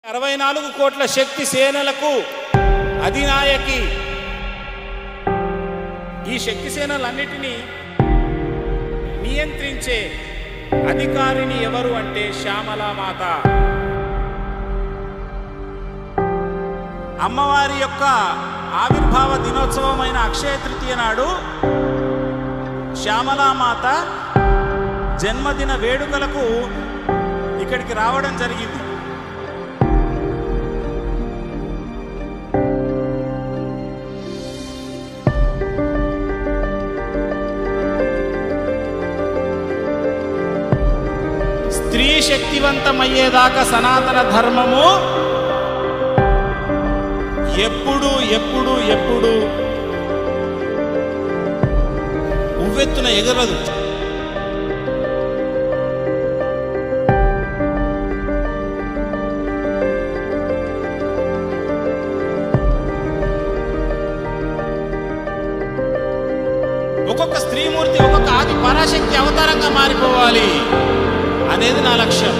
64 కోట్ల శక్తి సేనలకు అధినాయకి. ఈ శక్తి సేనలన్నిటినీ నియంత్రించే అధికారిని ఎవరు అంటే శ్యామలామాత. అమ్మవారి యొక్క ఆవిర్భావ దినోత్సవమైన అక్షయ తృతీయ నాడు శ్యామలామాత జన్మదిన వేడుకలకు ఇక్కడికి రావడం జరిగింది. స్త్రీ శక్తివంతమయ్యేదాకా సనాతన ధర్మము ఎప్పుడు ఎప్పుడు ఎప్పుడు ఉవ్వెత్తున ఎగరదు. ఒక్కొక్క స్త్రీమూర్తి ఒక్కొక్క ఆది పరాశక్తి అవతారంగా మారిపోవాలి అనేది నా లక్ష్యం.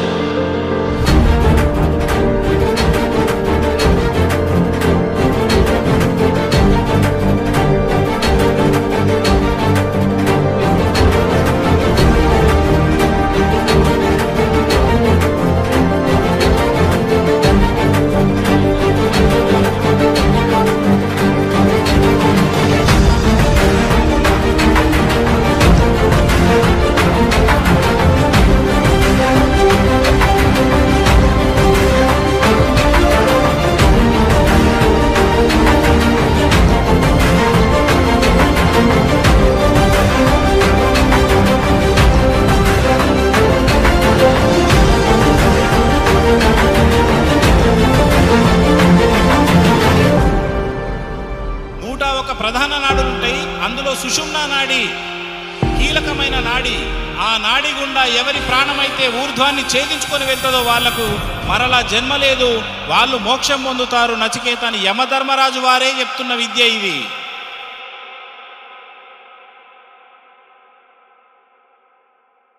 ప్రధాన నాడులు ఉంటాయి. అందులో సుషుమ్నా నాడి కీలకమైన నాడి. ఆ నాడి గుండా ఎవరి ప్రాణమైతే ఊర్ధ్వాన్ని ఛేదించుకొని వెళ్తుందో వాళ్లకు మరలా జన్మ లేదు, వాళ్ళు మోక్షం పొందుతారు నచికేత అని యమధర్మరాజు వారే చెప్తున్న విద్య ఇది.